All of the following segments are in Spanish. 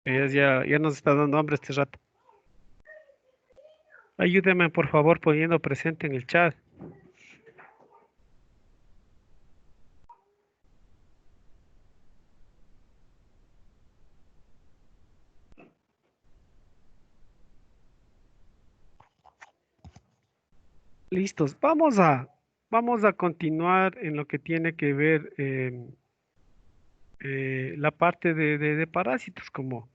Ya nos está dando hambre este rato. Ayúdeme, por favor, poniendo presente en el chat. Listos. Vamos a continuar en lo que tiene que ver la parte de parásitos, como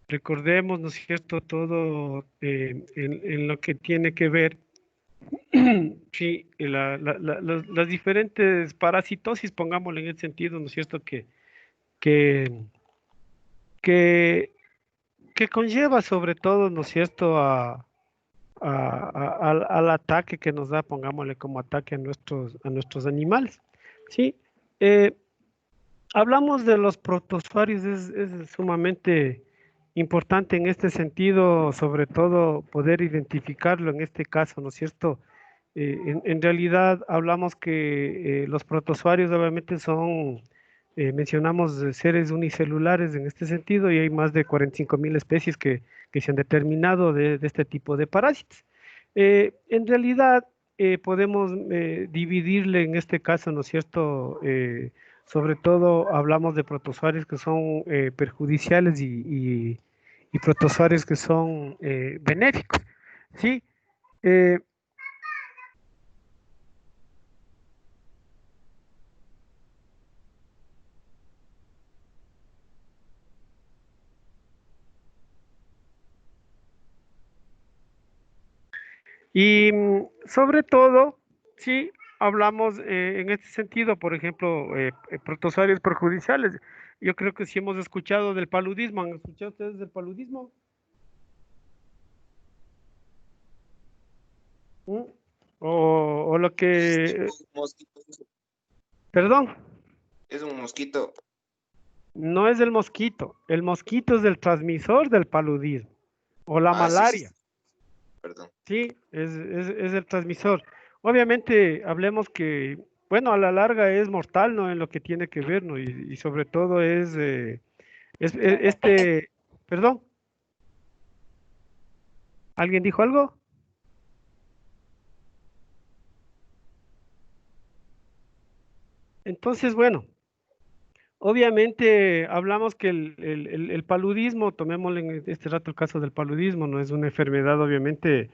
recordemos, ¿no es cierto? Todo en lo que tiene que ver, sí, las diferentes parasitosis, pongámoslo en el sentido, ¿no es cierto? Que, que, que conlleva sobre todo, ¿no es cierto? Al ataque que nos da, pongámosle como ataque a nuestros animales. Sí, eh, hablamos de los protozoarios, es sumamente importante en este sentido, sobre todo poder identificarlo en este caso, ¿no es cierto? En realidad hablamos que los protozoarios obviamente son, mencionamos seres unicelulares en este sentido y hay más de 45.000 especies que se han determinado de este tipo de parásitos. En realidad podemos dividirle en este caso, ¿no es cierto? Sobre todo hablamos de protozoarios que son perjudiciales y protozoarios que son benéficos, ¿sí? Eh, Y sobre todo, si hablamos en este sentido, por ejemplo, protozoarios perjudiciales. Yo creo que sí hemos escuchado del paludismo. ¿Han escuchado ustedes del paludismo? ¿Mm? O lo que, Un mosquito, perdón, es un mosquito. no es el mosquito. El mosquito es el transmisor del paludismo o la Ah, sí, sí, malaria. sí, perdón. Sí, es el transmisor. Obviamente, hablemos que, bueno, a la larga es mortal, ¿no? En lo que tiene que ver, ¿no? Y sobre todo este, perdón, ¿alguien dijo algo? Entonces, bueno, obviamente hablamos que el paludismo, tomémosle en este rato el caso del paludismo, no es una enfermedad obviamente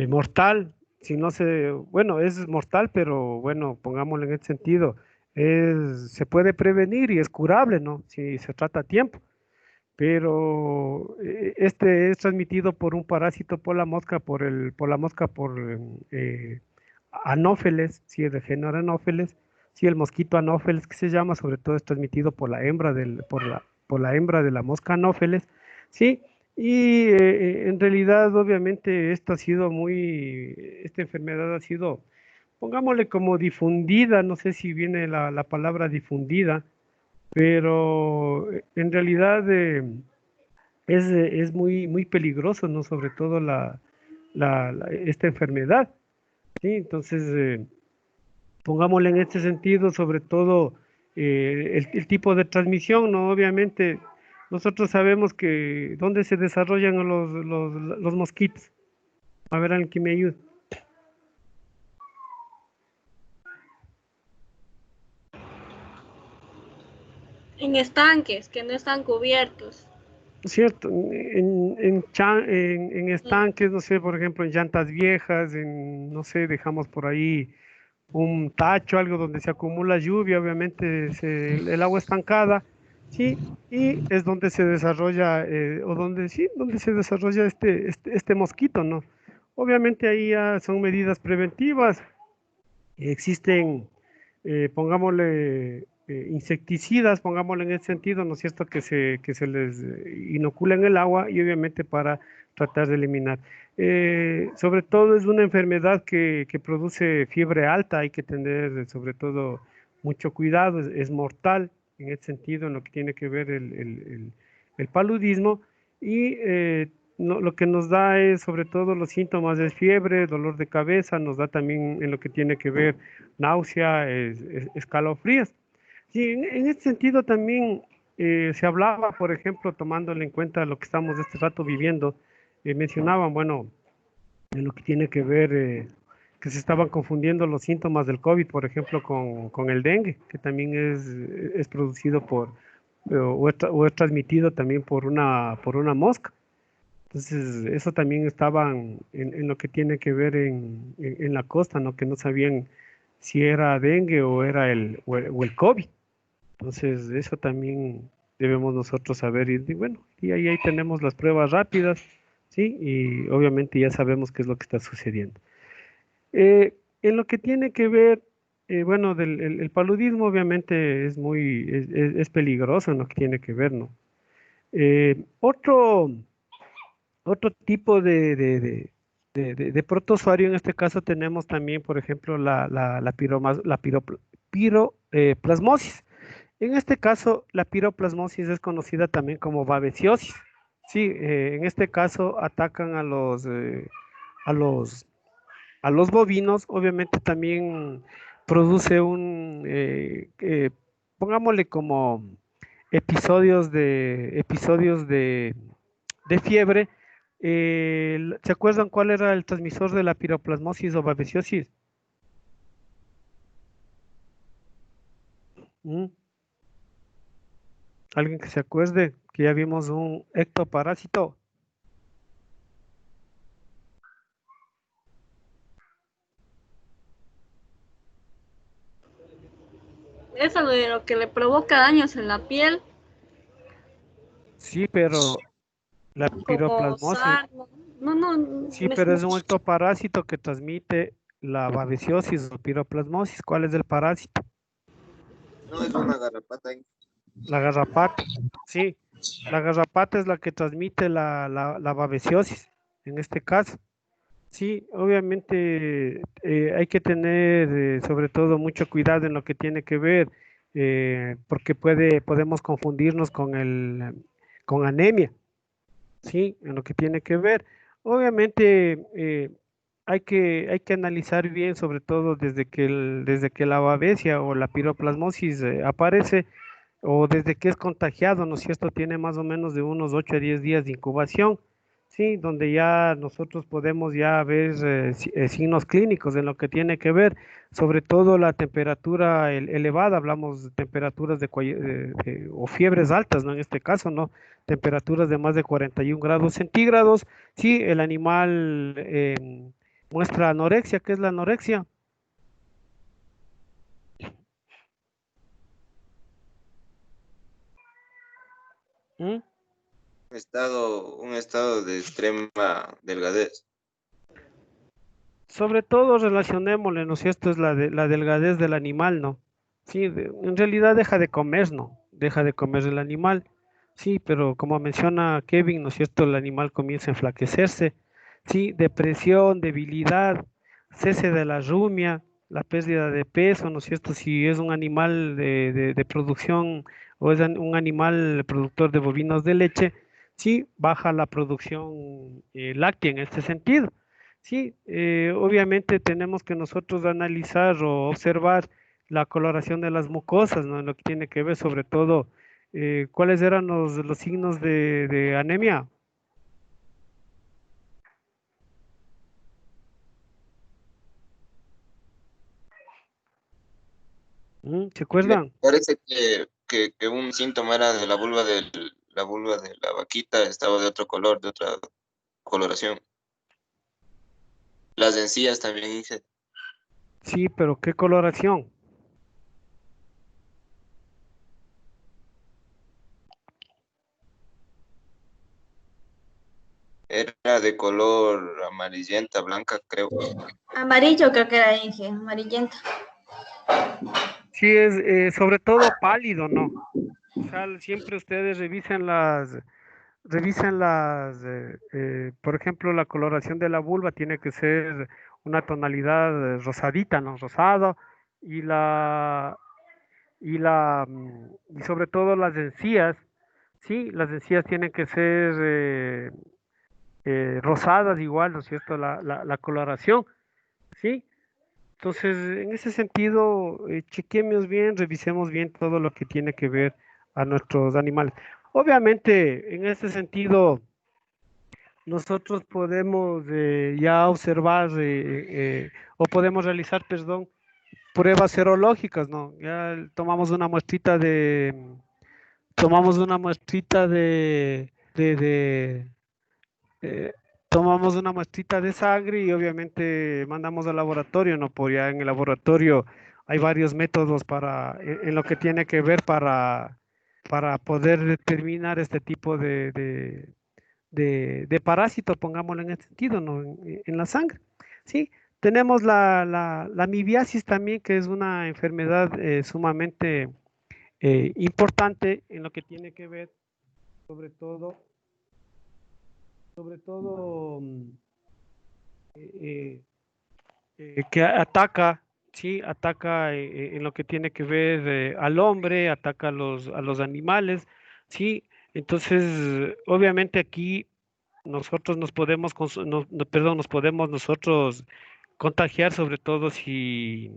mortal, si no se, bueno, es mortal, pero bueno, pongámoslo en este sentido, se puede prevenir y es curable, ¿no? Si se trata a tiempo. Pero este es transmitido por un parásito por la mosca, por anófeles, sí, es de género anófeles, sí, el mosquito anófeles que se llama, sobre todo es transmitido por la hembra por la hembra de la mosca anófeles, sí, y en realidad obviamente esta enfermedad ha sido, pongámosle como difundida, no sé si viene la palabra difundida, pero en realidad es muy peligroso, ¿no? Sobre todo esta enfermedad, ¿sí? Entonces, pongámosle en este sentido, sobre todo el tipo de transmisión, ¿no? Obviamente, nosotros sabemos que dónde se desarrollan los mosquitos. A ver, alguien que me ayude. En estanques que no están cubiertos. Cierto, en estanques, no sé, por ejemplo, en llantas viejas, no sé, dejamos por ahí un tacho, algo donde se acumula lluvia, obviamente el agua estancada, sí, y es donde se desarrolla, o donde sí, donde se desarrolla este mosquito, ¿no? Obviamente ahí ya son medidas preventivas, existen, pongámosle, insecticidas, pongámosle en ese sentido, ¿no es cierto?, que se les inocula en el agua y obviamente para tratar de eliminar. Sobre todo es una enfermedad que produce fiebre alta, hay que tener sobre todo mucho cuidado, es mortal en ese sentido, en lo que tiene que ver el paludismo y lo que nos da es sobre todo los síntomas de fiebre, dolor de cabeza, nos da también en lo que tiene que ver náusea, escalofríos. Sí, en este sentido también se hablaba, por ejemplo, tomándole en cuenta lo que estamos este rato viviendo, mencionaban, bueno, en lo que tiene que ver, que se estaban confundiendo los síntomas del COVID, por ejemplo, con el dengue, que también es producido o es transmitido también por una mosca. Entonces, eso también estaban en lo que tiene que ver en la costa, ¿no? Que no sabían si era dengue o era o el COVID. Entonces, eso también debemos nosotros saber. Y bueno, y ahí tenemos las pruebas rápidas, ¿sí? Y obviamente ya sabemos qué es lo que está sucediendo. En lo que tiene que ver, bueno, el paludismo obviamente es peligroso en lo que tiene que ver, ¿no? Otro tipo de protozoario, en este caso tenemos también, por ejemplo, la piroplasmosis. En este caso, la piroplasmosis es conocida también como babesiosis. Sí, en este caso atacan a los, a los bovinos, obviamente también produce pongámosle como episodios de fiebre. ¿Se acuerdan cuál era el transmisor de la piroplasmosis o babesiosis? ¿Mm? ¿Alguien que se acuerde que ya vimos un ectoparásito? Es algo de lo que le provoca daños en la piel, Sí, pero la como piroplasmosis, sarno. No, no, sí, pero es un ectoparásito que transmite la babesiosis o piroplasmosis. ¿Cuál es el parásito? No, es una garrapata ahí. La garrapata. Sí, la garrapata es la que transmite la babesiosis, en este caso. Sí, obviamente hay que tener sobre todo mucho cuidado en lo que tiene que ver, porque podemos confundirnos con anemia, sí, en lo que tiene que ver. Obviamente hay que analizar bien, sobre todo desde que la babesia o la piroplasmosis aparece o desde que es contagiado, ¿no es cierto? Tiene más o menos de unos 8 a 10 días de incubación, ¿sí? Donde ya nosotros podemos ya ver signos clínicos en lo que tiene que ver, sobre todo la temperatura elevada, hablamos de temperaturas o fiebres altas, ¿no? En este caso, ¿no? Temperaturas de más de 41 grados centígrados, sí, el animal muestra anorexia. ¿Qué es la anorexia? ¿Mm? Un estado de extrema delgadez. Sobre todo relacionémosle, ¿no es cierto? Es la delgadez del animal, ¿no? Sí, en realidad deja de comer, ¿no? Deja de comer el animal. Sí, pero como menciona Kevin, ¿no es cierto? El animal comienza a enflaquecerse. Sí, depresión, debilidad, cese de la rumia, la pérdida de peso, ¿no es cierto? Si es un animal de producción o es un animal productor de bovinos de leche, sí, baja la producción láctea en este sentido. Sí, obviamente tenemos que nosotros analizar o observar la coloración de las mucosas, ¿no? En lo que tiene que ver sobre todo, cuáles eran los signos de anemia. ¿Se Me acuerdan? parece que un síntoma era de la vulva de la vaquita estaba de otro color, de otra coloración. Las encías también hice. Sí, pero ¿qué coloración? Era de color amarillenta, blanca, creo. amarillo, creo que era Inge, amarillento. Sí, es sobre todo pálido, ¿no? O sea, siempre ustedes revisen por ejemplo, la coloración de la vulva tiene que ser una tonalidad rosadita, ¿no? Rosado, y y sobre todo las encías, sí, las encías tienen que ser rosadas igual, ¿no es cierto? La coloración, sí. Entonces, en ese sentido, chequemos bien, revisemos bien todo lo que tiene que ver a nuestros animales. Obviamente, en este sentido, nosotros podemos ya observar o podemos realizar, perdón, pruebas serológicas, ¿no? Ya tomamos una muestrita eh, tomamos una muestrita de sangre y obviamente mandamos al laboratorio, ¿no? Por ya en el laboratorio hay varios métodos en lo que tiene que ver para poder determinar este tipo de parásito, pongámoslo en ese sentido, ¿no? En la sangre, ¿sí? Tenemos la amibiasis también, que es una enfermedad sumamente importante en lo que tiene que ver, sobre todo, sobre todo eh, que ataca, ¿sí? Ataca en lo que tiene que ver al hombre, ataca a los animales, ¿sí? Entonces, obviamente aquí nosotros nos podemos, perdón, nos podemos nosotros contagiar, sobre todo si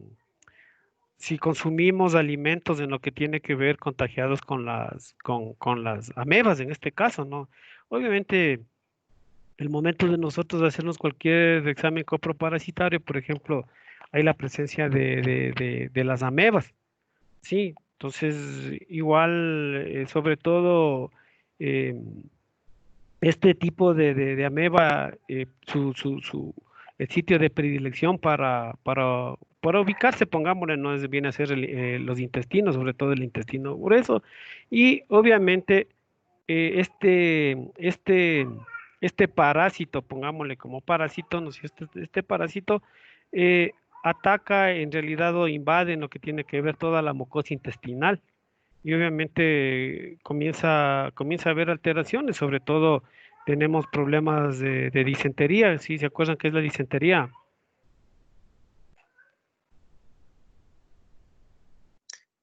consumimos alimentos en lo que tiene que ver contagiados con las amebas, en este caso, ¿no? Obviamente, el momento de nosotros hacernos cualquier examen coproparasitario, por ejemplo, hay la presencia de las amebas, ¿sí? Entonces, igual, sobre todo, eh, este tipo de ameba, el sitio de predilección para ubicarse, pongámosle, no es, viene a ser los intestinos, sobre todo el intestino grueso, y obviamente este parásito, pongámosle como parásito, ¿no? Si este parásito eh, ataca en realidad o invade en lo que tiene que ver toda la mucosa intestinal y obviamente comienza a haber alteraciones, sobre todo tenemos problemas de disentería, ¿sí? ¿Se acuerdan qué es la disentería?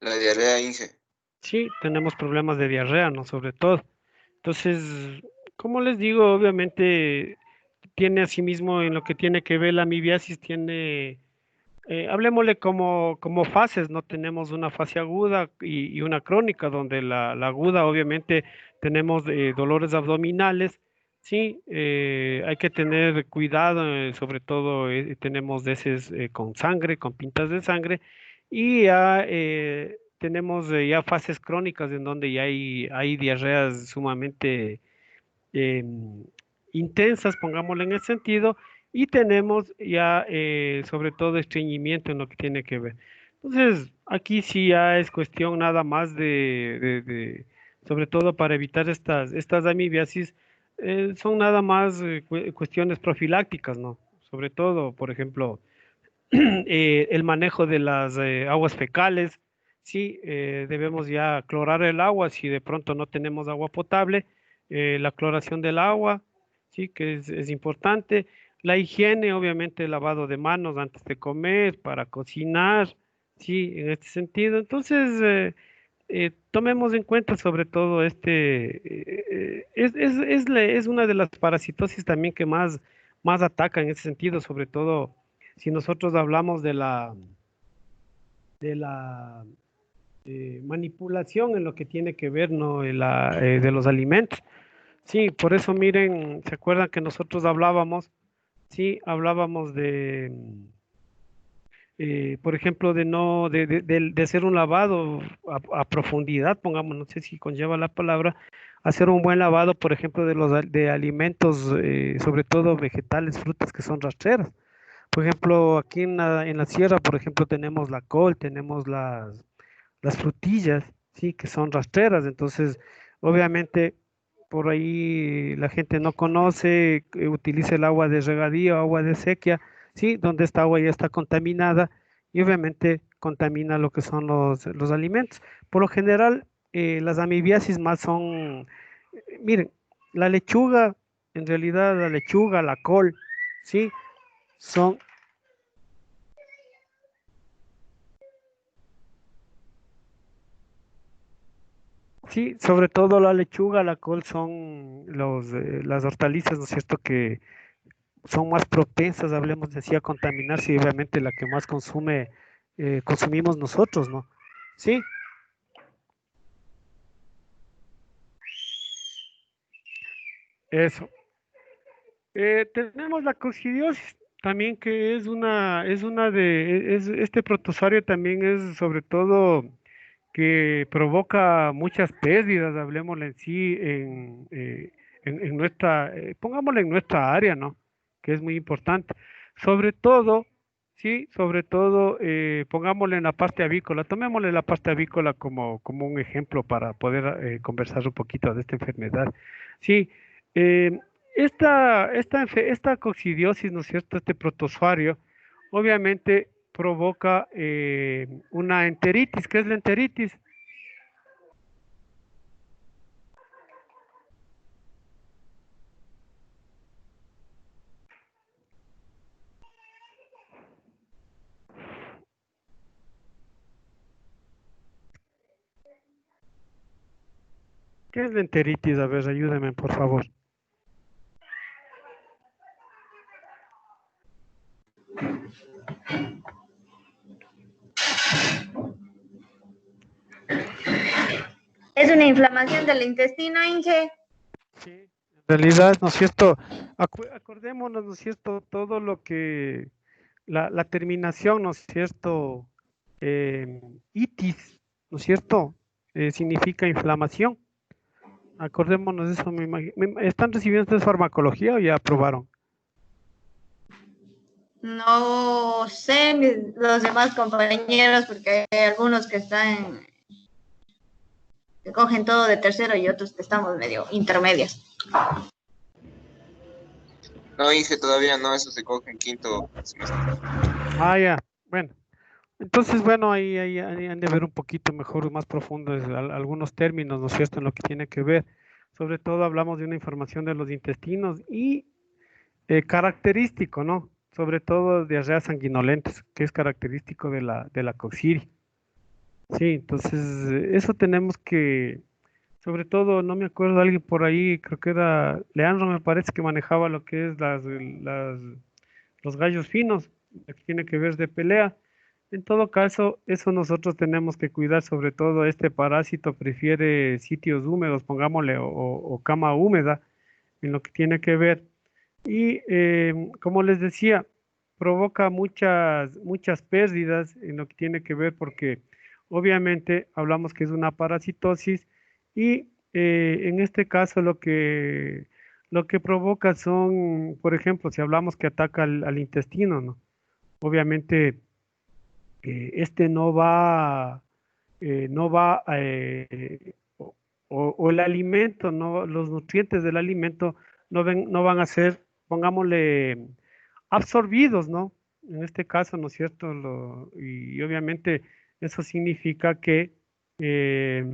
La diarrea, Inge. Sí, tenemos problemas de diarrea, ¿no? Sobre todo. Entonces, como les digo, obviamente tiene asimismo en lo que tiene que ver la amibiasis, hablemosle como fases, ¿no? Tenemos una fase aguda y una crónica, donde la aguda obviamente tenemos dolores abdominales, ¿sí? Hay que tener cuidado, sobre todo tenemos heces con sangre, con pintas de sangre, y ya tenemos ya fases crónicas en donde ya hay diarreas sumamente eh, intensas, pongámoslo en ese sentido, y tenemos ya sobre todo estreñimiento en lo que tiene que ver. Entonces, aquí sí ya es cuestión nada más sobre todo para evitar estas amibiasis, son nada más cuestiones profilácticas, ¿no? Sobre todo, por ejemplo, el manejo de las aguas fecales, sí, debemos ya clorar el agua si de pronto no tenemos agua potable, la cloración del agua, sí, que es importante, la higiene, obviamente el lavado de manos antes de comer, para cocinar, sí, en este sentido. Entonces, tomemos en cuenta sobre todo es una de las parasitosis también que más ataca en ese sentido, sobre todo si nosotros hablamos de la manipulación en lo que tiene que ver, ¿no? De los alimentos. Sí, por eso miren, ¿se acuerdan que nosotros hablábamos? Sí, hablábamos por ejemplo, de no, de hacer un lavado a profundidad, pongamos, no sé si conlleva la palabra, hacer un buen lavado, por ejemplo, de alimentos, sobre todo vegetales, frutas que son rastreras. Por ejemplo, aquí en la sierra, por ejemplo, tenemos la col, tenemos las frutillas, sí, que son rastreras. Entonces, obviamente, por ahí la gente no conoce, utiliza el agua de regadío, agua de sequía, sí, donde esta agua ya está contaminada y obviamente contamina lo que son los alimentos. Por lo general, las amibiasis más son, miren, la lechuga, en realidad la lechuga, la col, sí, son. Sí, sobre todo la lechuga, la col son las hortalizas, ¿no es cierto?, que son más propensas, hablemos de así, a contaminarse y obviamente la que más consumimos nosotros, ¿no? Sí, Eso. Tenemos la coccidiosis también, que este protozoario también es sobre todo que provoca muchas pérdidas, hablemosle en sí, en nuestra, pongámosle en nuestra área, ¿no? Que es muy importante. Sobre todo, sí, sobre todo, pongámosle en la parte avícola, tomémosle la parte avícola como un ejemplo para poder conversar un poquito de esta enfermedad. Sí, eh, esta coccidiosis, ¿no es cierto? Este protozoario, obviamente provoca una enteritis. ¿Qué es la enteritis? ¿Qué es la enteritis? A ver, ayúdame, por favor. Es una inflamación del intestino, Inge. Sí, en realidad, ¿no es cierto? Acordémonos, ¿no es cierto? Todo lo que, la terminación, ¿no es cierto? Itis, ¿no es cierto? Significa inflamación. Acordémonos de eso. ¿Están recibiendo ustedes farmacología o ya aprobaron? No sé los demás compañeros porque hay algunos que están, que cogen todo de tercero y otros que estamos medio intermedios. No, Inge, todavía no, eso se coge en quinto semestre. Ah, ya. Bueno. Entonces, bueno, ahí han de ver un poquito mejor, más profundo algunos términos, ¿no es cierto?, en lo que tiene que ver. Sobre todo hablamos de una información de los intestinos y característico, ¿no? Sobre todo diarreas sanguinolentas, que es característico de la coccidia. Sí, entonces eso tenemos que, sobre todo, no me acuerdo, alguien por ahí, creo que era Leandro, me parece que manejaba lo que es los gallos finos, lo que tiene que ver de pelea. En todo caso, eso nosotros tenemos que cuidar, sobre todo este parásito prefiere sitios húmedos, pongámosle, o cama húmeda, en lo que tiene que ver. Y como les decía, provoca muchas pérdidas en lo que tiene que ver porque obviamente hablamos que es una parasitosis y en este caso lo que provoca son, por ejemplo, si hablamos que ataca al intestino, ¿no? Obviamente este no va, o el alimento, no, los nutrientes del alimento no van a ser, pongámosle, absorbidos, ¿no? En este caso, ¿no es cierto? Y obviamente eso significa que, eh,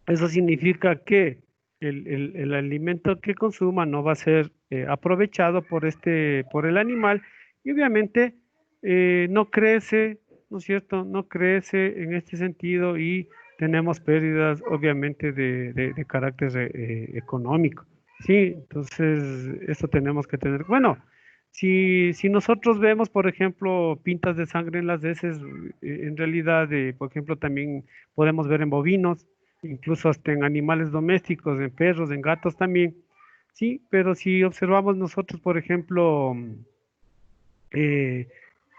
eso significa que el alimento que consuma no va a ser aprovechado por el animal y obviamente no crece, ¿no es cierto? No crece en este sentido y tenemos pérdidas obviamente de carácter económico. Sí, entonces esto tenemos que tener. Bueno, si nosotros vemos, por ejemplo, pintas de sangre en las heces, en realidad, por ejemplo, también podemos ver en bovinos, incluso hasta en animales domésticos, en perros, en gatos también. Sí, pero si observamos nosotros, por ejemplo, eh,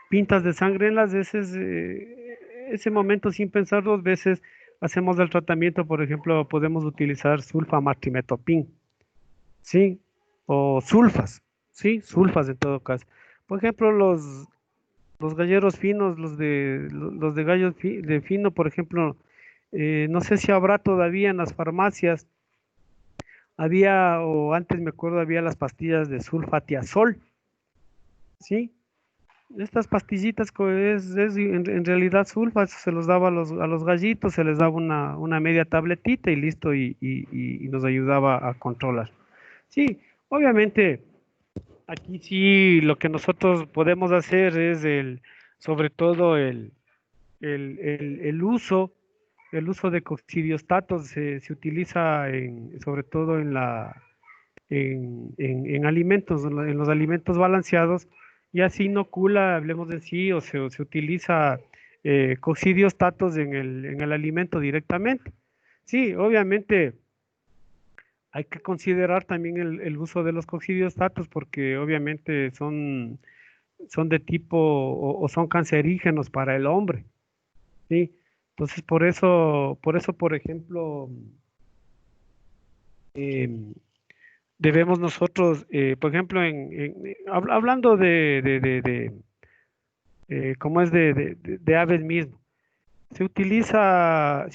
pintas de sangre en las heces, ese momento sin pensar dos veces, hacemos el tratamiento, por ejemplo, podemos utilizar sulfamartrimetopin, ¿sí? O sulfas, ¿sí? Sulfas en todo caso. Por ejemplo, los galleros finos, los de gallos de fino, por ejemplo, no sé si habrá todavía en las farmacias, había, o antes me acuerdo, había las pastillas de sulfatiazol, ¿sí? Estas pastillitas es en realidad sulfa, se los daba a los gallitos, se les daba una media tabletita y listo, y nos ayudaba a controlar. Sí, obviamente, aquí sí lo que nosotros podemos hacer es sobre todo el uso de coccidiostatos se utiliza sobre todo en alimentos, en los alimentos balanceados, y así inocula, hablemos de sí, o se utiliza coccidiostatos en el alimento directamente. Sí, obviamente hay que considerar también el uso de los coccidiostatos porque obviamente son de tipo o son cancerígenos para el hombre, ¿sí? Entonces, por ejemplo, em, debemos nosotros, por ejemplo, hablando ¿cómo es de aves mismo? Se utiliza,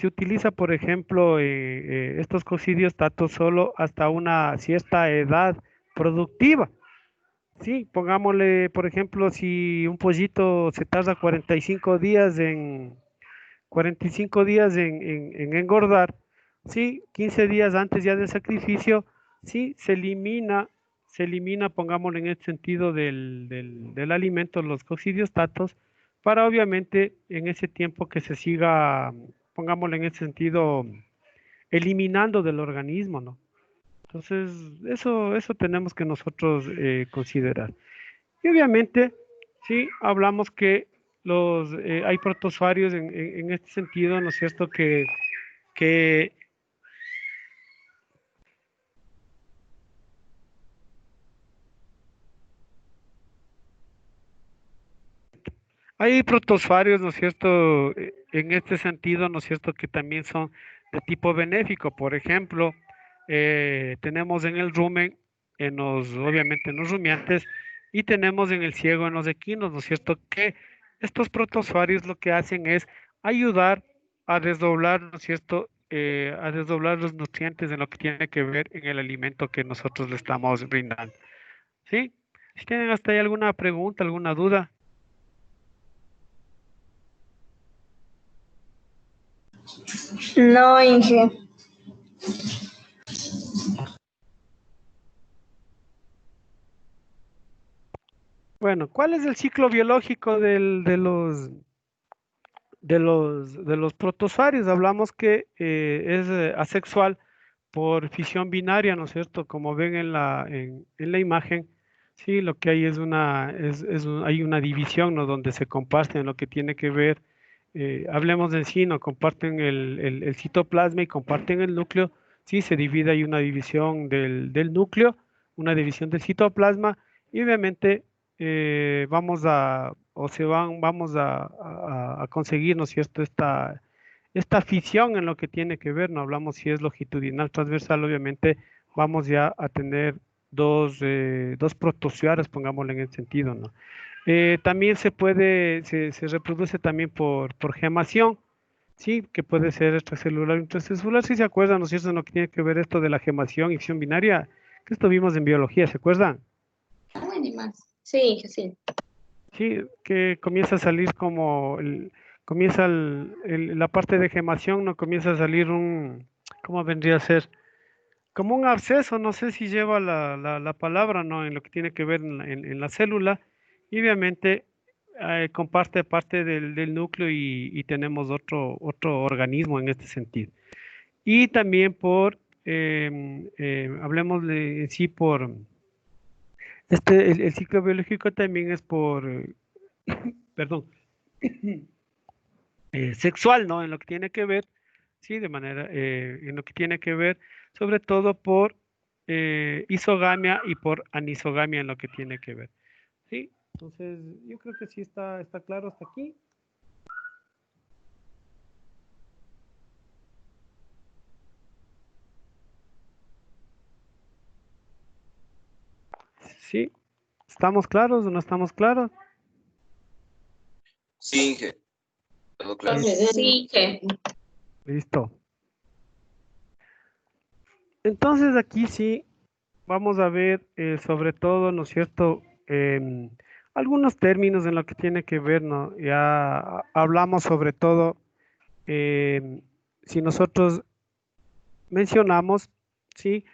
por ejemplo, estos coccidiostatos solo hasta una cierta edad productiva. Sí, pongámosle, por ejemplo, si un pollito se tarda 45 días en engordar, sí, 15 días antes ya del sacrificio, sí, se elimina, pongámosle en este sentido del alimento, los coccidiostatos, para obviamente en ese tiempo que se siga, pongámosle en este sentido, eliminando del organismo, ¿no? Entonces, eso tenemos que nosotros considerar. Y obviamente, sí, hablamos que hay protozoarios en este sentido, ¿no es cierto? Que hay protozoarios, ¿no es cierto? En este sentido, ¿no es cierto? Que también son de tipo benéfico. Por ejemplo, tenemos en el rumen, obviamente en los rumiantes, y tenemos en el ciego, en los equinos, ¿no es cierto? Que estos protozoarios lo que hacen es ayudar a desdoblar, ¿no es cierto? A desdoblar los nutrientes en lo que tiene que ver en el alimento que nosotros le estamos brindando. ¿Sí? Si tienen hasta ahí alguna pregunta, alguna duda. No, Inge. Bueno, ¿cuál es el ciclo biológico de los protozoarios? Hablamos que es asexual por fisión binaria, ¿no es cierto? Como ven en la imagen, sí, lo que hay hay una división, ¿no? Donde se comparten lo que tiene que ver, hablemos en sí, ¿no? Comparten el citoplasma y comparten el núcleo, sí, se divide, hay una división del núcleo, una división del citoplasma, y obviamente vamos a conseguir, ¿no es cierto?, esta fisión en lo que tiene que ver, no hablamos si es longitudinal, transversal, obviamente vamos ya a tener dos protozoarios, pongámoslo en el sentido, ¿no? También se reproduce también por gemación, sí, que puede ser extracelular o intracelular, si se acuerdan, ¿no es cierto?, en lo que tiene que ver esto de la gemación y fisión binaria, que esto vimos en biología, ¿se acuerdan? Sí, sí. Sí, que comienza a salir comienza la parte de gemación, no comienza a salir ¿cómo vendría a ser? Como un absceso, no sé si lleva la palabra, ¿no? En lo que tiene que ver en la célula, y obviamente comparte parte del núcleo y tenemos otro organismo en este sentido. Y también hablemos en sí el ciclo biológico también es perdón, sexual, ¿no? En lo que tiene que ver, sí, en lo que tiene que ver, sobre todo por isogamia y por anisogamia en lo que tiene que ver, ¿sí? Entonces, yo creo que sí está claro hasta aquí. Sí, ¿estamos claros o no estamos claros? Sí, Inge, todo claro. Sí, Inge. Listo. Entonces, aquí sí vamos a ver sobre todo, ¿no es cierto? Algunos términos en lo que tiene que ver, ¿no? Ya hablamos sobre todo, si nosotros mencionamos, ¿sí?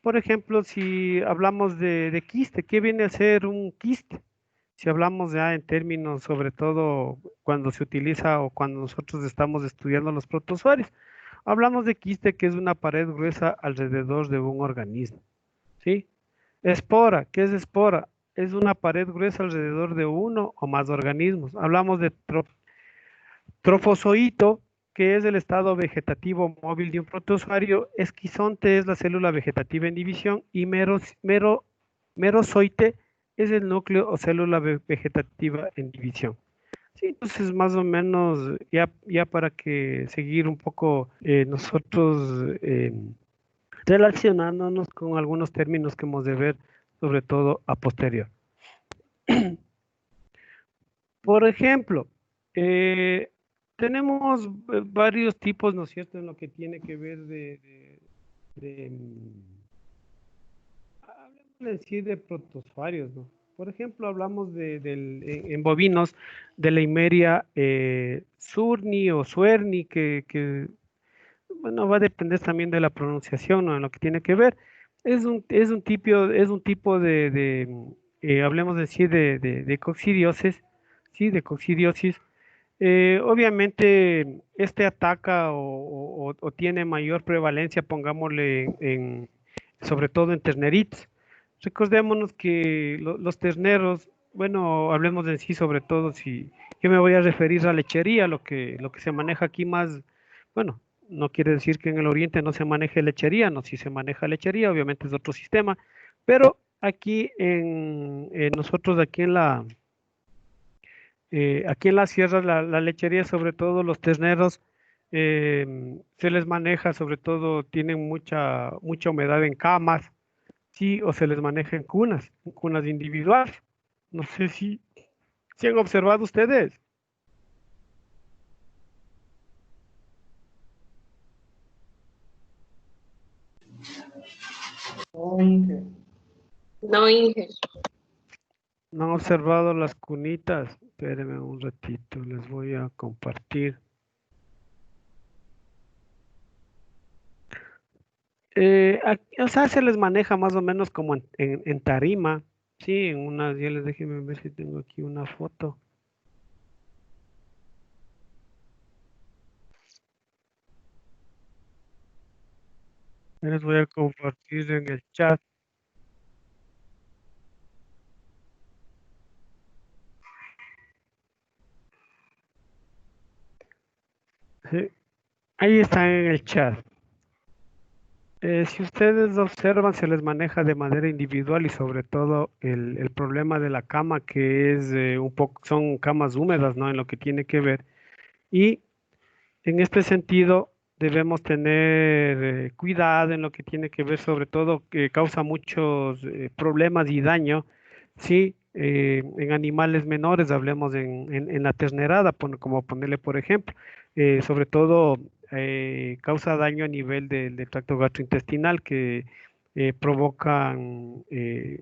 Por ejemplo, si hablamos de quiste, ¿qué viene a ser un quiste? Si hablamos ya en términos, sobre todo cuando se utiliza o cuando nosotros estamos estudiando los protozoarios, hablamos de quiste, que es una pared gruesa alrededor de un organismo, ¿sí? Espora, ¿qué es espora? Es una pared gruesa alrededor de uno o más organismos. Hablamos de trofozoito, que es el estado vegetativo móvil de un protozoario, esquizonte es la célula vegetativa en división y merozoite es el núcleo o célula vegetativa en división. Sí, entonces más o menos ya para que seguir un poco nosotros relacionándonos con algunos términos que hemos de ver, sobre todo a posterior. Por ejemplo, tenemos varios tipos, ¿no es cierto?, en lo que tiene que ver hablemos en sí de protozoarios, ¿no? Por ejemplo, hablamos en bovinos de la Eimeria surni o suerni, bueno, va a depender también de la pronunciación, ¿no? En lo que tiene que ver. Es un tipo hablemos de sí, de coccidiosis, sí, de coccidiosis. Obviamente, este ataca o tiene mayor prevalencia, pongámosle, sobre todo en terneritos. Recordémonos que los terneros, bueno, hablemos de sí, sobre todo si yo me voy a referir a lechería, lo que se maneja aquí más, bueno, no quiere decir que en el oriente no se maneje lechería, no, si se maneja lechería, obviamente es otro sistema, pero aquí nosotros aquí en la sierra, la lechería, sobre todo los terneros, se les maneja, sobre todo tienen mucha humedad en camas, sí, o se les maneja en cunas individuales. No sé si han observado ustedes. No, Inge. No han observado las cunitas. Espérenme un ratito, les voy a compartir. O sea, se les maneja más o menos como en tarima. Sí, ya les déjenme ver si tengo aquí una foto. Les voy a compartir en el chat. Sí, ahí está en el chat. Si ustedes observan, se les maneja de manera individual y sobre todo el problema de la cama, que es un poco, son camas húmedas, ¿no? En lo que tiene que ver. Y en este sentido, debemos tener cuidado en lo que tiene que ver, sobre todo que causa muchos problemas y daño, ¿sí? En animales menores, hablemos en la ternerada, como ponerle por ejemplo, sobre todo causa daño a nivel del tracto gastrointestinal que provocan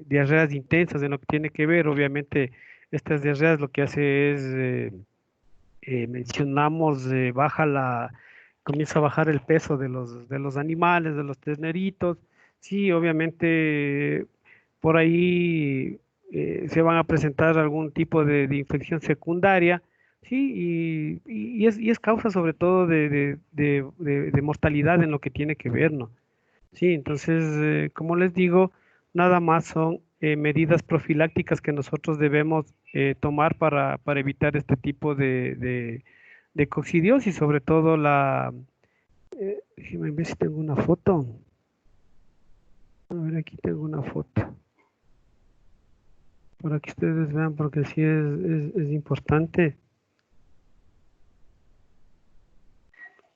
diarreas intensas en lo que tiene que ver, obviamente estas diarreas lo que hace es mencionamos, comienza a bajar el peso de los animales, de los terneritos. Sí, obviamente por ahí se van a presentar algún tipo de infección secundaria, sí, y es causa sobre todo de mortalidad en lo que tiene que ver, ¿no? Sí, entonces, como les digo, nada más son medidas profilácticas que nosotros debemos tomar para evitar este tipo de coccidiosis, sobre todo déjenme ver si tengo una foto. A ver, aquí tengo una foto. Para que ustedes vean, porque sí es importante.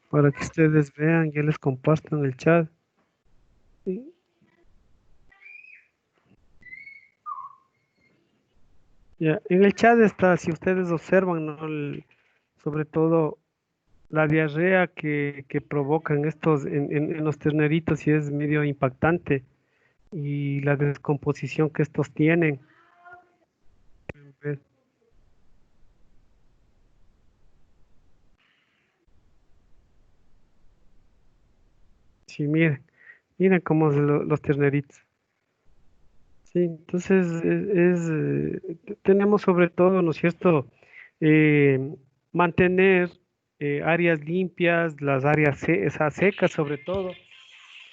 Para que ustedes vean, ya les comparto en el chat. Sí. Ya, en el chat está, si ustedes observan, ¿no? Sobre todo la diarrea que provocan estos en los terneritos sí es medio impactante y la descomposición que estos tienen. Sí, miren cómo los terneritos. Sí, entonces tenemos sobre todo, ¿no es cierto? Eh, mantener áreas limpias, las áreas esas secas sobre todo,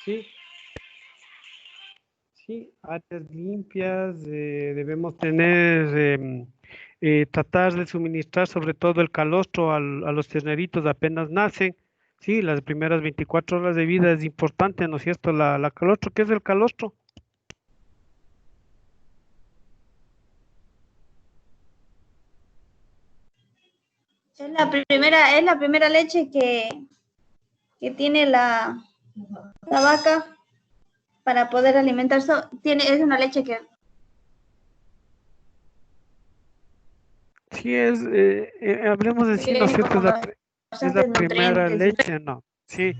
¿sí? Sí, áreas limpias, debemos tener tratar de suministrar sobre todo el calostro a los terneritos apenas nacen. Sí, las primeras 24 horas de vida es importante, ¿no es cierto? La calostro, ¿qué es el calostro? Es la primera leche que tiene la vaca para poder alimentarse. Es una leche que Sí, hablemos de sí, ¿no es tiene cierto? como Es la bastantes primera nutrientes. leche, ¿no? Sí,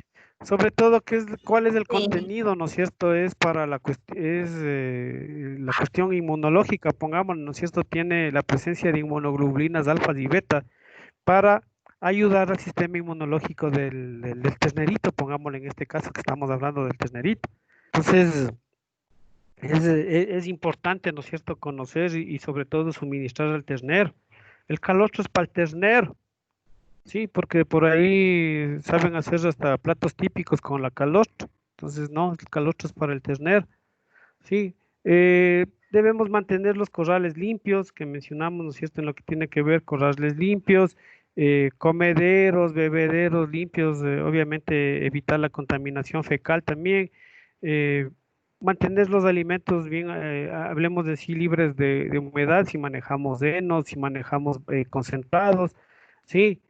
sobre todo, ¿cuál es el Sí. contenido, ¿no es cierto? Es para la cuestión inmunológica, pongamos, ¿no es cierto? Tiene la presencia de inmunoglobulinas alfa y beta para ayudar al sistema inmunológico del ternerito, pongámosle en este caso que estamos hablando del ternerito. Entonces, es importante, ¿no es cierto?, conocer y sobre todo suministrar al ternero. El calostro es para el ternero, sí, porque por ahí saben hacer hasta platos típicos con la calostro. Entonces, no, el calostro es para el ternero, sí. Debemos mantener los corrales limpios, que mencionamos, ¿no es cierto?, en lo que tiene que ver corrales limpios, comederos, bebederos limpios, obviamente evitar la contaminación fecal también, eh, mantener los alimentos bien, hablemos de sí, libres de humedad, si manejamos henos, si manejamos concentrados, sí.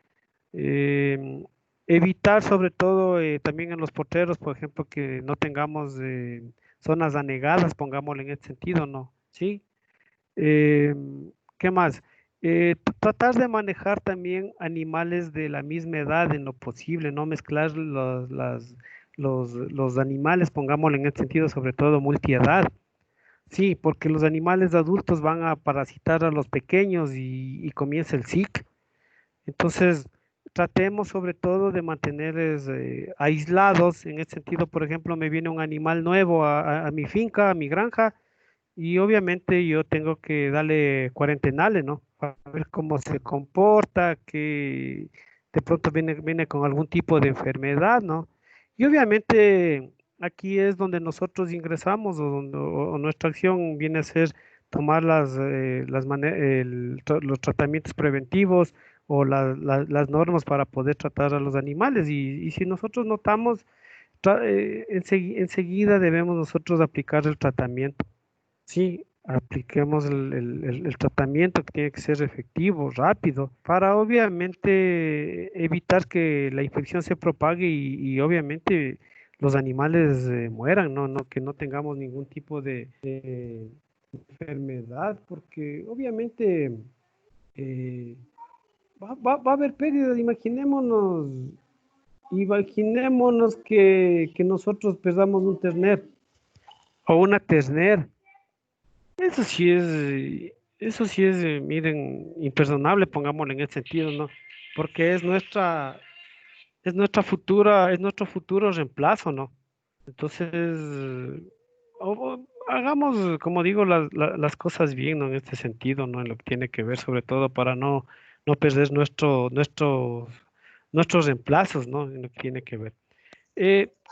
Eh, Evitar sobre todo también en los potreros, por ejemplo, que no tengamos zonas anegadas, pongámoslo en este sentido, ¿no? Sí. Eh, ¿Qué más? Tratar de manejar también animales de la misma edad en lo posible, no mezclar los animales, pongámoslo en este sentido, sobre todo multiedad. Sí, porque los animales adultos van a parasitar a los pequeños y comienza el ciclo. Entonces, tratemos sobre todo de mantenerles aislados. En ese sentido, por ejemplo, me viene un animal nuevo a mi finca, a mi granja, y obviamente yo tengo que darle cuarentenales, ¿no? Para ver cómo se comporta, que de pronto viene con algún tipo de enfermedad, ¿no? Y obviamente aquí es donde nosotros ingresamos o nuestra acción viene a ser tomar los tratamientos preventivos o las normas para poder tratar a los animales. Y si nosotros notamos, enseguida debemos nosotros aplicar el tratamiento. Sí, apliquemos el tratamiento que tiene que ser efectivo, rápido, para obviamente evitar que la infección se propague y obviamente los animales mueran, ¿no? Que no tengamos ningún tipo de enfermedad, porque obviamente eh, va a haber pérdidas. Imaginémonos que nosotros perdamos un terner o una terner. Eso sí miren, imperdonable, pongámoslo en ese sentido, ¿no? Porque es nuestro futuro reemplazo, ¿no? Entonces, hagamos, como digo, las cosas bien, ¿no? En este sentido, ¿no? En lo que tiene que ver, sobre todo para no perder nuestros reemplazos, ¿no? En lo que tiene que ver.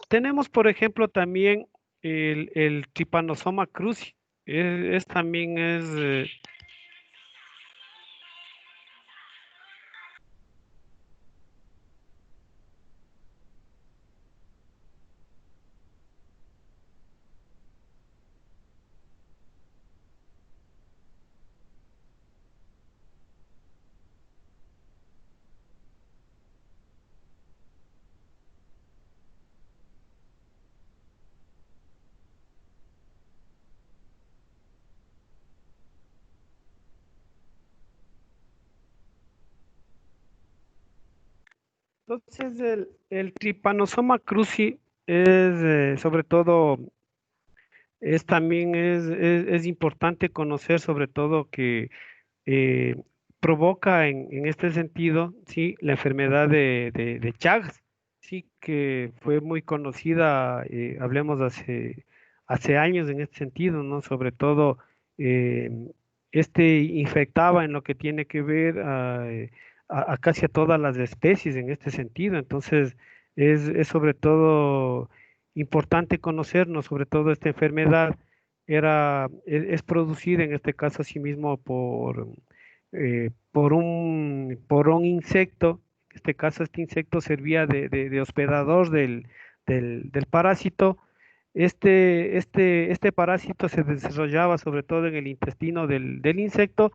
Tenemos, por ejemplo, también el Trypanosoma cruzi. También es, entonces el Trypanosoma cruzi es, sobre todo, es importante conocer sobre todo que eh, provoca en este sentido, sí, la enfermedad de Chagas, sí, que fue muy conocida, hablemos hace años en este sentido, ¿no? Sobre todo, eh, infectaba en lo que tiene que ver a casi a todas las especies en este sentido. Entonces, es sobre todo importante conocernos, sobre todo esta enfermedad es producida en este caso asimismo por un insecto. En este caso, este insecto servía de hospedador del parásito. Este parásito se desarrollaba sobre todo en el intestino del insecto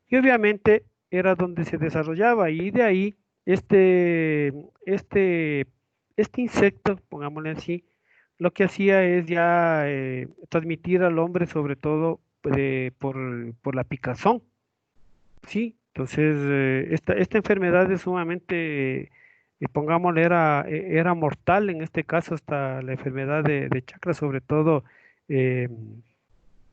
y obviamente era donde se desarrollaba y de ahí este, este, este insecto, pongámosle así, lo que hacía es ya transmitir al hombre sobre todo por la picazón, ¿sí? Entonces, esta enfermedad es sumamente, pongámosle, era mortal en este caso hasta la enfermedad de chakra, sobre todo, eh,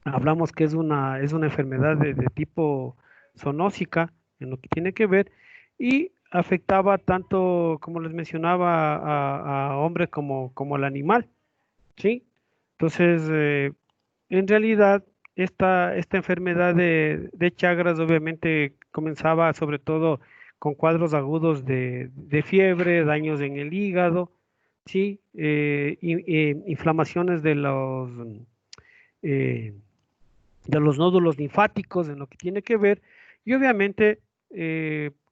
hablamos que es una enfermedad de tipo zoonósica en lo que tiene que ver y afectaba tanto, como les mencionaba, a hombre como al animal, ¿sí? Entonces, en realidad, esta enfermedad de Chagas obviamente comenzaba sobre todo con cuadros agudos de fiebre, daños en el hígado, ¿sí? Inflamaciones eh, de los nódulos linfáticos, en lo que tiene que ver, y obviamente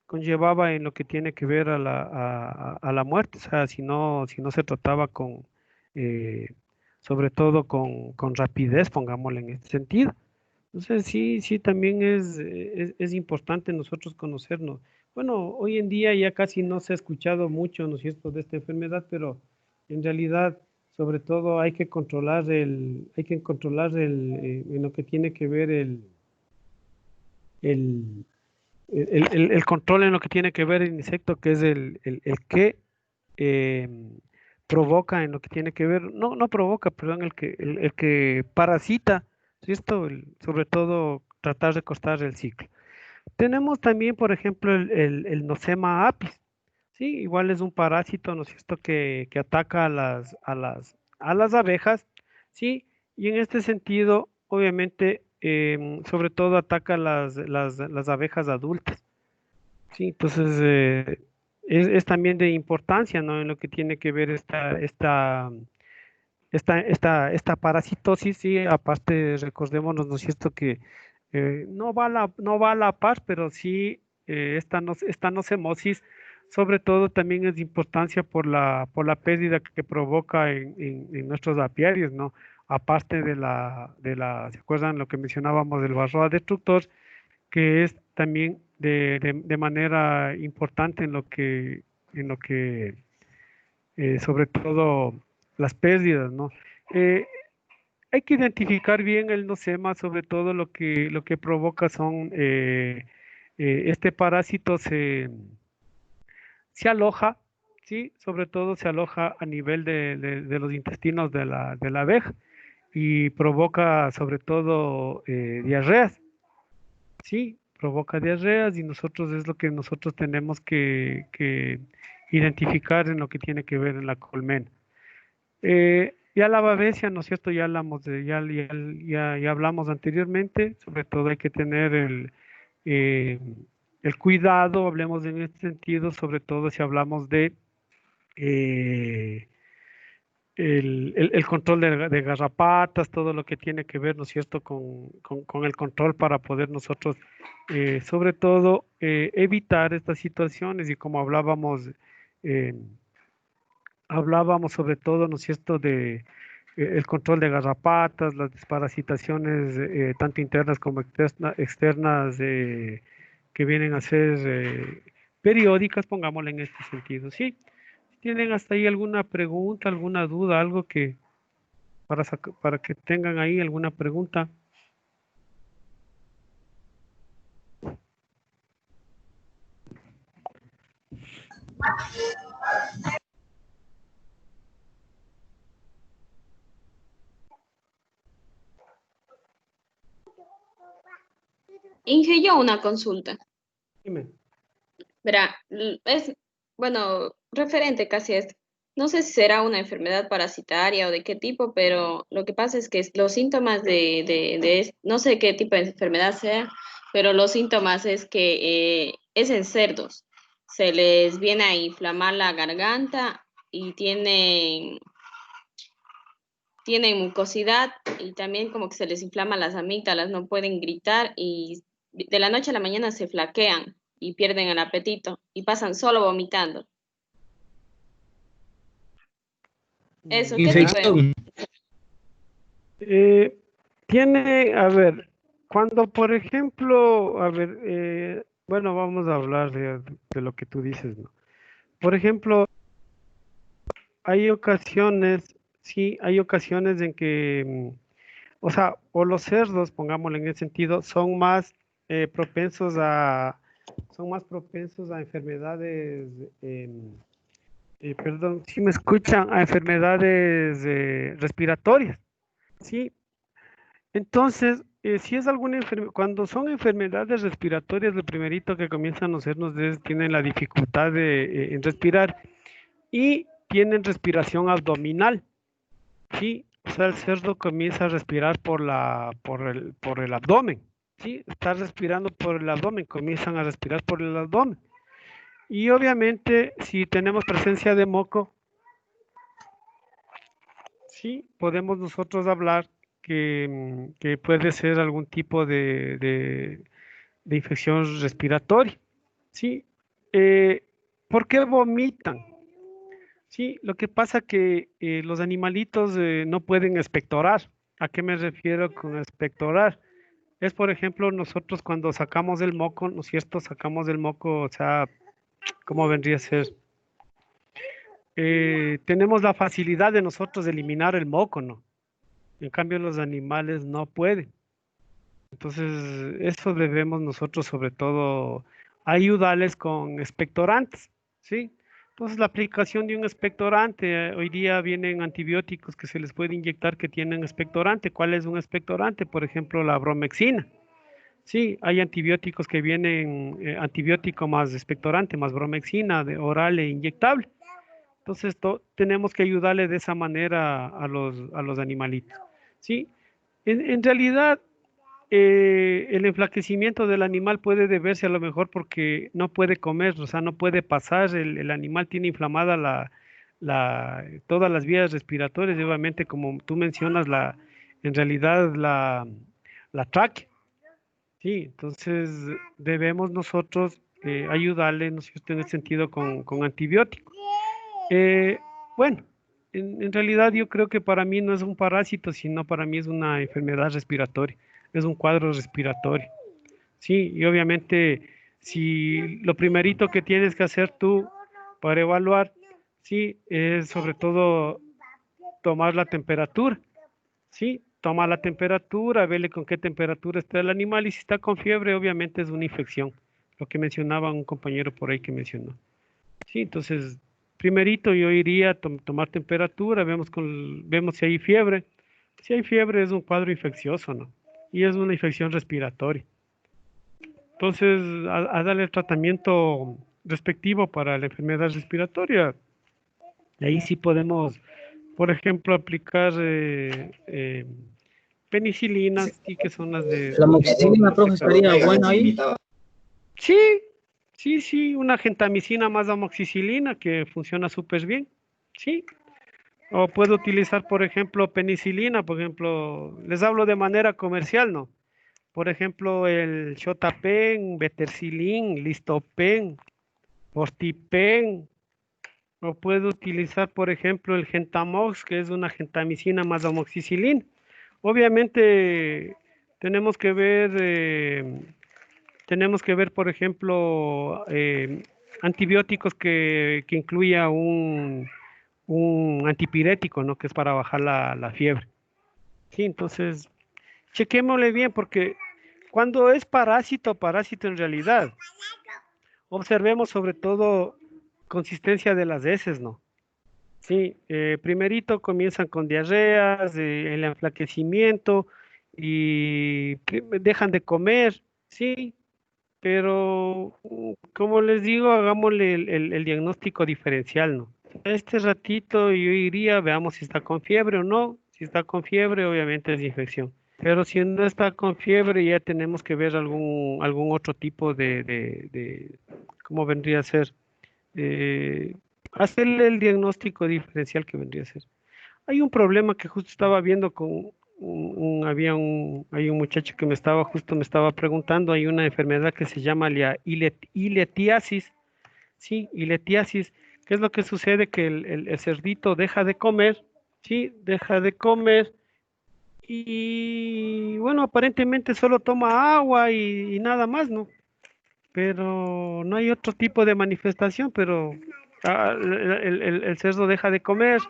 conllevaba en lo que tiene que ver a la muerte, o sea, si no se trataba eh, sobre todo con rapidez, pongámosle en este sentido. Entonces, sí, sí, también es importante nosotros conocernos. Bueno, hoy en día ya casi no se ha escuchado mucho, ¿no es cierto?, de esta enfermedad, pero en realidad, sobre todo, hay que controlar en lo que tiene que ver el, el control en lo que tiene que ver el insecto, que es el que eh, provoca en lo que tiene que ver, no provoca, perdón, el que parasita, ¿cierto? Sobre todo tratar de cortar el ciclo. Tenemos también, por ejemplo, el Nosema apis, ¿sí? Igual es un parásito, ¿no es cierto?, que ataca a las abejas, ¿sí? Y en este sentido, obviamente, sobre todo ataca las abejas adultas, ¿sí? Entonces, es también de importancia, ¿no? En lo que tiene que ver esta parasitosis, sí, aparte recordémonos, ¿no es cierto?, que no va a la par, pero sí esta nocemosis, sobre todo también es de importancia por la pérdida que provoca en nuestros apiarios, ¿no? Aparte ¿se acuerdan lo que mencionábamos del varroa destructor? Que es también de manera importante en lo que sobre todo las pérdidas, ¿no? Eh, hay que identificar bien el nosema, sobre todo lo que provoca son, este parásito se aloja, ¿sí? Sobre todo se aloja a nivel de los intestinos de la abeja y provoca sobre todo diarreas, ¿sí? Provoca diarreas y nosotros es lo que nosotros tenemos que identificar en lo que tiene que ver en la colmena. Ya la babesia, ¿no es cierto? Ya hablamos ya hablamos anteriormente, sobre todo hay que tener eh, el cuidado, hablemos en este sentido, sobre todo si hablamos de eh, el control de garrapatas, todo lo que tiene que ver, ¿no es cierto?, con el control para poder nosotros, sobre todo, evitar estas situaciones y como eh, hablábamos sobre todo, ¿no es cierto?, de el control de garrapatas, las desparasitaciones tanto internas como externas que vienen a ser periódicas, pongámosle en este sentido, ¿sí? ¿Tienen hasta ahí alguna pregunta, alguna duda, algo que para que tengan ahí alguna pregunta? Inge, yo una consulta. Dime. Verá, es, bueno, referente casi a esto. No sé si será una enfermedad parasitaria o de qué tipo, pero lo que pasa es que los síntomas no sé qué tipo de enfermedad sea, pero los síntomas es que es en cerdos. Se les viene a inflamar la garganta y tienen mucosidad y también como que se les inflaman las amígdalas, no pueden gritar y de la noche a la mañana se flaquean y pierden el apetito y pasan solo vomitando. Eso, ¿qué tipo de...? Infección. Tiene, a ver, cuando por ejemplo, a ver, bueno, vamos a hablar de lo que tú dices, ¿no? Por ejemplo, hay ocasiones, sí, hay ocasiones en que, o sea, o los cerdos, pongámoslo en ese sentido, propensos a, son más propensos a enfermedades, perdón, si me escuchan, a enfermedades respiratorias, ¿sí? Entonces, si es alguna enfermedad, cuando son enfermedades respiratorias, lo primerito que comienzan a hacernos es, tienen la dificultad en respirar y tienen respiración abdominal, ¿sí? O sea, el cerdo comienza a respirar por el abdomen, ¿sí? Está respirando por el abdomen, comienzan a respirar por el abdomen. Y obviamente, si tenemos presencia de moco, sí, podemos nosotros hablar que puede ser algún tipo de infección respiratoria, ¿sí? ¿Por qué vomitan? Sí, lo que pasa que los animalitos no pueden expectorar. ¿A qué me refiero con expectorar? Es, por ejemplo, nosotros cuando sacamos el moco, ¿no es cierto? Sacamos el moco, o sea, ¿cómo vendría a ser? Tenemos la facilidad de nosotros de eliminar el moco, ¿no? En cambio, los animales no pueden. Entonces, eso debemos nosotros sobre todo ayudarles con expectorantes, ¿sí? Entonces, la aplicación de un expectorante, hoy día vienen antibióticos que se les puede inyectar que tienen expectorante. ¿Cuál es un expectorante? Por ejemplo, la bromexina. Sí, hay antibióticos que vienen, antibiótico más expectorante, más bromexina, de oral e inyectable. Entonces, tenemos que ayudarle de esa manera a los animalitos, ¿sí? En realidad, el enflaquecimiento del animal puede deberse a lo mejor porque no puede comer, o sea, no puede pasar, el animal tiene inflamada todas las vías respiratorias, y obviamente como tú mencionas, en realidad la tráquea, sí, entonces debemos nosotros ayudarle, ¿no es cierto?, en ese sentido con antibióticos. Eh, bueno, en realidad yo creo que para mí no es un parásito, sino para mí es una enfermedad respiratoria, es un cuadro respiratorio. Sí, y obviamente si lo primerito que tienes que hacer tú para evaluar, sí, es sobre todo tomar la temperatura, sí, toma la temperatura, vele con qué temperatura está el animal y si está con fiebre, obviamente es una infección, lo que mencionaba un compañero por ahí que mencionó. Sí, entonces, primerito yo iría a tomar temperatura, vemos si hay fiebre. Si hay fiebre es un cuadro infeccioso, ¿no? Y es una infección respiratoria. Entonces, a darle el tratamiento respectivo para la enfermedad respiratoria. Y ahí sí podemos, por ejemplo, aplicar penicilinas, y que son las La amoxicilina, profe, estaría afectadas. bueno ahí. Sí, sí, una gentamicina más amoxicilina que funciona súper bien. Sí. O puedo utilizar, por ejemplo, penicilina, por ejemplo, les hablo de manera comercial, ¿no? Por ejemplo, el Xotapen, Betercilin, Listopen, Fortipen, o puedo utilizar, por ejemplo, el Gentamox, que es una gentamicina más amoxicilina. Obviamente, tenemos que ver, por ejemplo, antibióticos que incluya un antipirético, ¿no? Que es para bajar la fiebre. Sí, entonces, chequémosle bien, porque cuando es parásito en realidad, observemos sobre todo consistencia de las heces, ¿no? Sí, primerito comienzan con diarreas, el enflaquecimiento y que dejan de comer, sí, pero como les digo, hagámosle el diagnóstico diferencial, ¿no? Este ratito yo iría, veamos si está con fiebre o no. Si está con fiebre, obviamente es infección. Pero si no está con fiebre, ya tenemos que ver algún otro tipo ¿cómo vendría a ser? Eh, Hacerle el diagnóstico diferencial que vendría a ser. Hay un problema que justo estaba viendo con hay un muchacho que justo me estaba preguntando, hay una enfermedad que se llama iletiasis, sí, iletiasis. ¿Qué es lo que sucede? Que el cerdito deja de comer, sí, deja de comer y bueno, aparentemente solo toma agua y nada más, ¿no? Pero no hay otro tipo de manifestación, pero el cerdo deja de comer,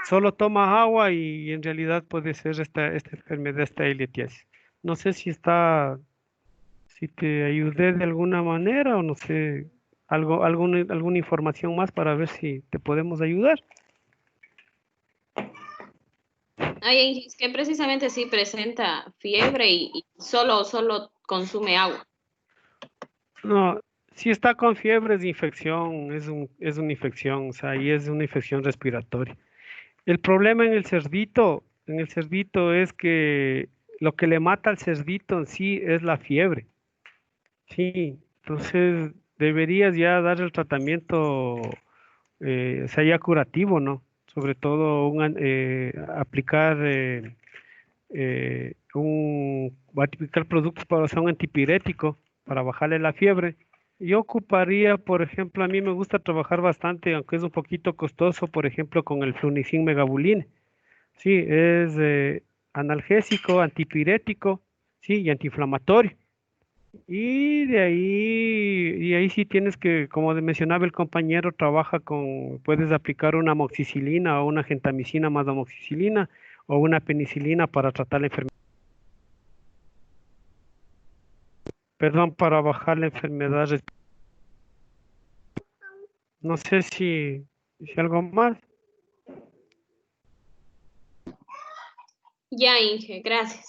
solo toma agua y en realidad puede ser esta enfermedad, esta iletiasis. No sé si te ayudé de alguna manera o no sé, alguna información más para ver si te podemos ayudar. Ay, es que precisamente sí presenta fiebre y solo consume agua. No, si está con fiebre es infección, es una infección, o sea, y es una infección respiratoria. El problema en el cerdito es que lo que le mata al cerdito en sí es la fiebre. Sí, entonces deberías ya dar el tratamiento, o sea, ya curativo, ¿no? Sobre todo aplicar voy a aplicar productos para, o sea, un antipirético para bajarle la fiebre. Yo ocuparía, por ejemplo, a mí me gusta trabajar bastante, aunque es un poquito costoso, por ejemplo, con el Flunicin Megabuline. Sí, es analgésico, antipirético, sí, y antiinflamatorio. Y de ahí sí tienes que, como mencionaba el compañero, puedes aplicar una amoxicilina o una gentamicina más amoxicilina o una penicilina para tratar la enfermedad, perdón, para bajar la enfermedad. No sé si algo más. Ya, Inge, gracias.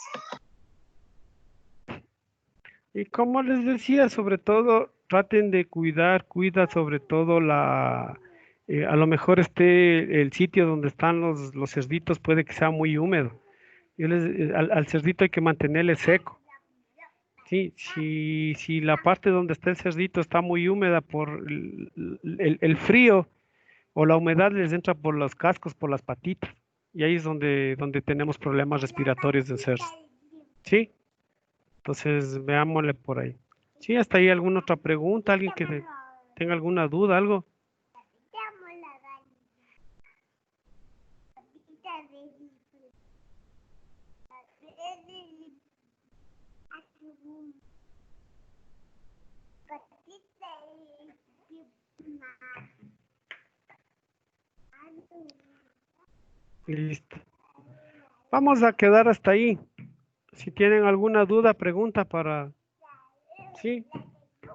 Y como les decía, sobre todo, traten de cuida sobre todo a lo mejor el sitio donde están los cerditos puede que sea muy húmedo. Al cerdito hay que mantenerle seco. Sí, si la parte donde está el cerdito está muy húmeda por el frío o la humedad les entra por los cascos, por las patitas. Y ahí es donde tenemos problemas respiratorios del cerdo. Sí, entonces veámosle por ahí. Sí, hasta ahí alguna otra pregunta, alguien que tenga alguna duda, algo. Listo. Vamos a quedar hasta ahí. Si tienen alguna duda, pregunta sí,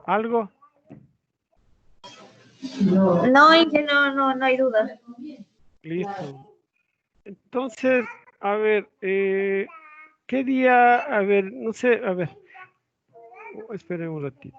algo. No, Inge, no hay duda. Listo. Entonces, a ver, ¿qué día? A ver, no sé, a ver, esperen un ratito.